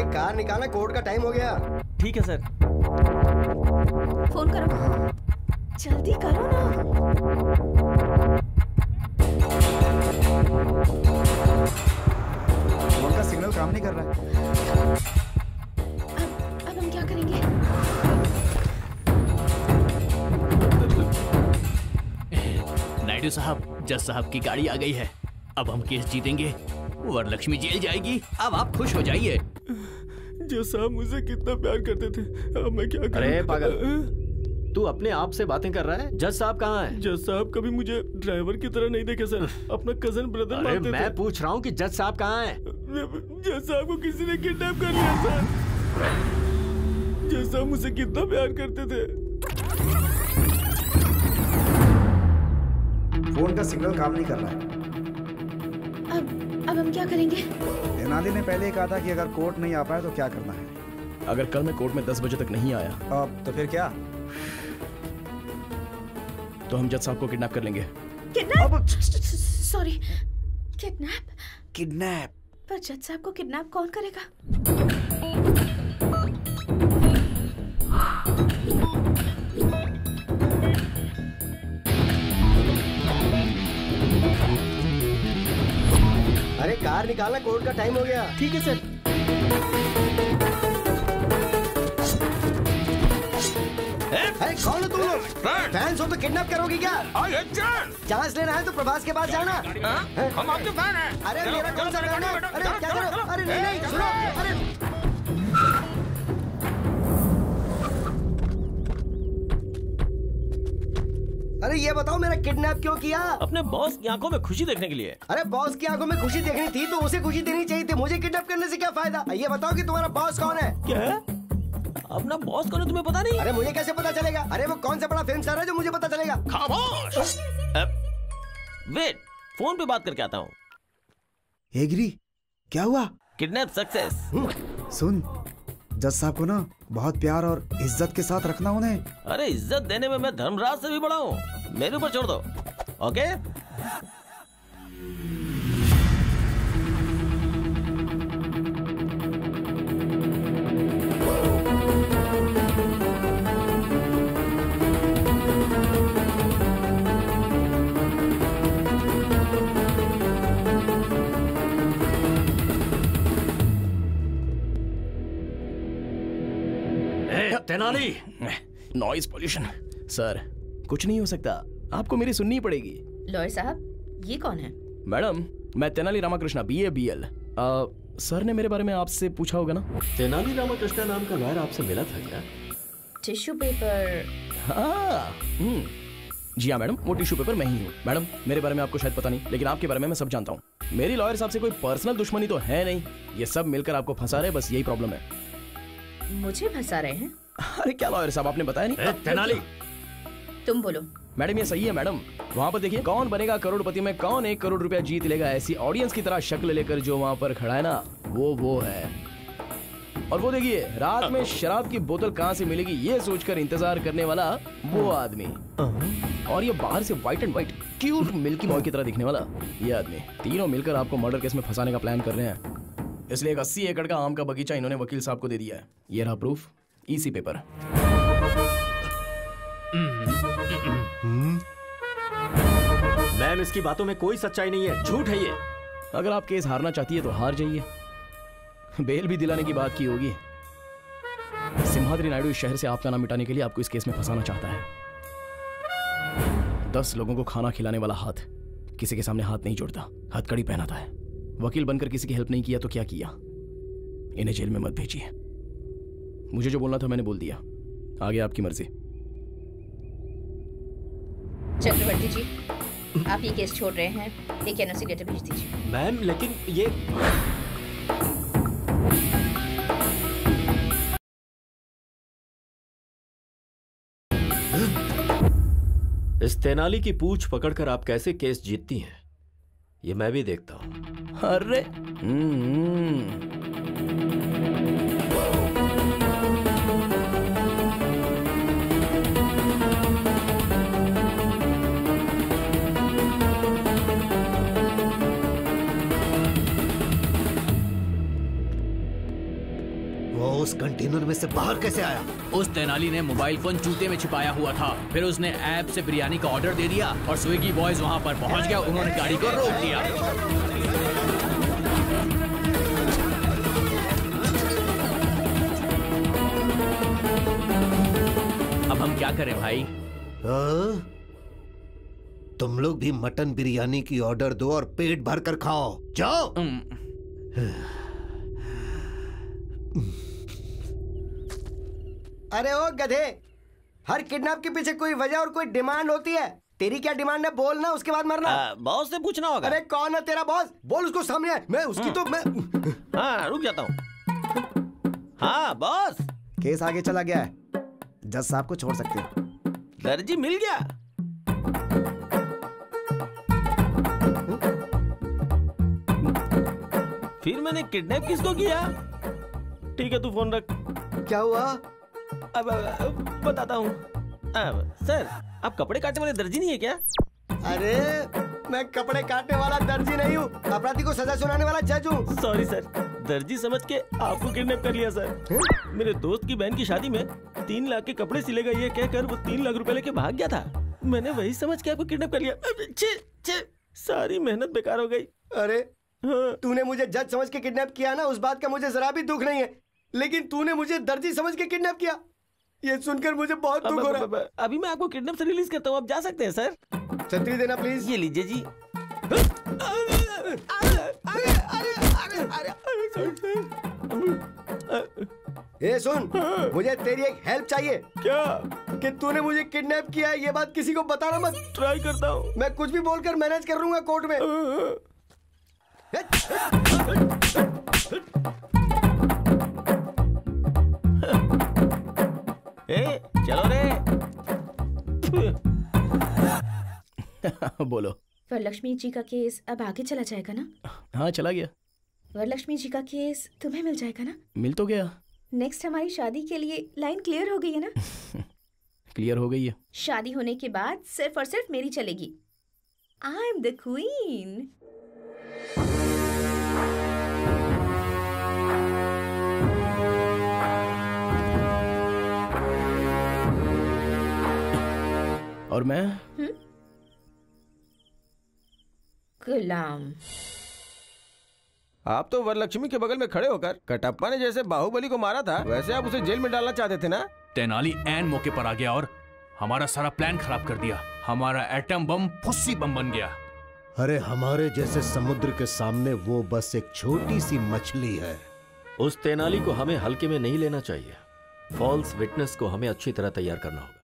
Car निकालना, court का time हो गया। ठीक है सर। फोन करो, जल्दी करो ना। फोन का सिग्नल काम नहीं कर रहा है। अब हम क्या करेंगे? नायडू साहब, जज साहब की गाड़ी आ गई है। अब हम केस जीतेंगे, वरलक्ष्मी जेल जाएगी। अब आप खुश हो जाइए। जज साहब मुझसे कितना प्यार करते थे, अब मैं क्या करूं? अरे पागल, तू अपने आप से बातें कर रहा है? जज साहब कहाँ है? जज साहब कभी मुझे ड्राइवर की तरह नहीं देखे सर, अपना कजन ब्रदर मानते थे। मैं पूछ रहा हूँ कि जज साहब कहाँ है? जज साहब को किसी ने किडनैप कर लिया सर। जज साहब मुझसे कितना प्यार करते थे। फोन का सिग्नल काम नहीं कर रहा है। अब हम क्या करेंगे? तेनाली ने पहले कहा था कि अगर कोर्ट नहीं आ पाए तो क्या करना है। अगर कल मैं कोर्ट में 10 बजे तक नहीं आया तो फिर क्या? तो हम जज साहब को किडनैप कर लेंगे। किडनैप? Sorry, kidnap? किडनैप? पर जज साहब को किडनैप कौन करेगा? अरे कार निकालना, कोर्ट का टाइम हो गया। ठीक है सर। अरे कौन हो तुम लोग? फैंस हो तो किडनैप करोगे क्या? चांस लेना है तो प्रभास के पास जाना। हम आपके फैन हैं। अरे मेरा कौन सा फैन है? अरे क्या करो? अरे नहीं नहीं सुनो, अरे अरे ये बताओ मेरा किडनैप क्यों किया? अपने बॉस की आंखों में खुशी देखने के लिए। अरे बॉस की आंखों में खुशी देखनी थी तो उसे खुशी देनी चाहिए थी, मुझे किडनैप करने से क्या फायदा? ये बताओ कि तुम्हारा बॉस कौन है? क्या है? अपना बॉस कौन है तुम्हें पता नहीं? अरे मुझे कैसे पता चलेगा? अरे वो कौन सा बड़ा फिल्म स्टार है जो मुझे पता चलेगा? खामोश। वेट, फोन पे बात करके आता हूँ। हे गिरी, क्या हुआ? Kidnap success. सुन, जज साहब को ना बहुत प्यार और इज्जत के साथ रखना उन्हें। अरे इज्जत देने में मैं धर्मराज से भी बड़ा हूँ, मेरे ऊपर छोड़ दो। Okay? Tenali, noise pollution. Sir कुछ नहीं हो सकता, आपको मेरी सुननी पड़ेगी। लॉयर साहब, ये कौन है? मैडम, मैं Tenali Ramakrishna, BA BL। Sir ने मेरे बारे में आपसे पूछा होगा ना? तेनाली रामाकृष्णा नाम का लॉयर आपसे मिला था क्या? Tissue paper? हाँ, जी हाँ मैडम, वो टिश्यू पेपर मैं ही हूँ। मैडम, मेरे बारे में आपको शायद पता नहीं, लेकिन आपके बारे में मैं सब जानता हूँ। मेरी लॉयर साहब से कोई पर्सनल दुश्मनी तो है नहीं, ये सब मिलकर आपको फंसा रहे, बस यही प्रॉब्लम है। मुझे फंसा रहे हैं? अरे क्या लॉयर साहब, आपने बताया नहीं? तेनाली, तुम बोलो। मैडम ये सही है मैडम, वहाँ पर देखिए, कौन बनेगा करोड़पति में कौन 1 करोड़ रुपया जीत लेगा, ऐसी ऑडियंस की तरह शक्ल लेकर जो वहाँ पर खड़ा है ना, वो है। और वो देखिए, रात में शराब की बोतल कहाँ से मिलेगी ये सोचकर इंतजार करने वाला वो आदमी। और ये बाहर से white and white cute milky boy की तरह दिखने वाला ये आदमी। तीनों मिलकर आपको मर्डर केस में फंसाने का प्लान कर रहे हैं। इसलिए एक 80 एकड़ का आम का बगीचा इन्होंने वकील साहब को दे दिया है। ये रहा प्रूफ, EC पेपर। मैम, इसकी बातों में कोई सच्चाई नहीं है, झूठ है ये। अगर आप केस हारना चाहती है तो हार जाइए, बेल भी दिलाने की बात की होगी। सिम्हाद्री नायडू इस शहर से आपका नाम मिटाने के लिए आपको इस केस में फंसाना चाहता है। 10 लोगों को खाना खिलाने वाला हाथ किसी के सामने हाथ नहीं जोड़ता, हथकड़ी पहनाता है। वकील बनकर किसी की हेल्प नहीं किया तो क्या किया? इन्हें जेल में मत भेजिए। मुझे जो बोलना था मैंने बोल दिया, आगे आपकी मर्जी। चक्रवर्ती जी, आप ये केस छोड़ रहे हैं, एक NOC लेटर भेज दीजिए। मैम, लेकिन ये इस तेनाली की पूंछ पकड़कर आप कैसे केस जीतती हैं, ये मैं भी देखता हूं। अरे उस कंटेनर में से बाहर कैसे आया? उस तेनाली ने मोबाइल फोन जूते में छिपाया हुआ था। फिर उसने ऐप से बिरयानी का ऑर्डर दे दिया और स्विगी बॉयज वहाँ पर पहुँच गया। उन्होंने गाड़ी को रोक दिया। अब हम क्या करें भाई? तुम लोग भी मटन बिरयानी की ऑर्डर दो और पेट भर कर खाओ। जाओ। अरे ओ गधे, हर किडनैप के पीछे कोई वजह और कोई डिमांड होती है। तेरी क्या डिमांड है बोलना, उसके बाद मरना। बॉस से पूछना होगा। अरे कौन है तेरा बॉस? बोल उसको सामने। मैं उसकी तो मैं हाँ रुक जाता हूँ। हाँ बॉस, केस आगे चला गया है, जज साहब को छोड़ सकते हैं। दर्जी मिल गया। फिर मैंने किडनैप किसको किया? ठीक है तू फोन रख। क्या हुआ? अब बताता हूँ। सर, आप कपड़े काटने वाले दर्जी नहीं है क्या? अरे मैं कपड़े काटने वाला दर्जी नहीं हूँ, अपराधी को सजा सुनाने वाला जज हूँ। सॉरी सर, दर्जी समझ के आपको किडनैप कर लिया सर। मेरे दोस्त की बहन की शादी में 3 लाख के कपड़े सिलेगा ये कहकर वो 3 लाख रुपए लेके भाग गया था। मैंने वही समझ के आपको किडनैप कर लिया। सारी मेहनत बेकार हो गई। अरे तूने मुझे जज समझ के किडनैप किया ना, उस बात का मुझे जरा भी दुख नहीं है, लेकिन तूने मुझे दर्जी समझ के किडनैप किया, ये सुनकर मुझे बहुत दुख हो रहा है। अभी मैं आपको किडनैप से रिलीज करता हूँ, आप जा सकते हैं सर। छतरी देना प्लीज। ये लीजिए जी। ए सुन, मुझे तेरी एक हेल्प चाहिए। क्या? कि तूने मुझे किडनैप किया है, ये बात किसी को बताना मत। ट्राई करता हूँ। मैं कुछ भी बोलकर मैनेज कर लूंगा कोर्ट में। चलो रे। बोलो। वरलक्ष्मी जी का केस अब आगे चला जाएगा ना? हाँ चला गया। वरलक्ष्मी जी का केस तुम्हें मिल जाएगा ना? मिल तो गया। नेक्स्ट हमारी शादी के लिए लाइन क्लियर हो गई है ना? क्लियर हो गई है। शादी होने के बाद सिर्फ और सिर्फ मेरी चलेगी। I am the queen. और मैं गुलाम। आप तो वरलक्ष्मी के बगल में खड़े होकर कटप्पा ने जैसे बाहुबली को मारा था, वैसे आप उसे जेल में डालना चाहते थे ना? तेनाली ऐन मौके पर आ गया और हमारा सारा प्लान खराब कर दिया। हमारा एटम बम फुस्सी बम बन गया। अरे हमारे जैसे समुद्र के सामने वो बस एक छोटी सी मछली है। उस तेनाली को हमें हल्के में नहीं लेना चाहिए। फॉल्स विटनेस को हमें अच्छी तरह तैयार करना होगा।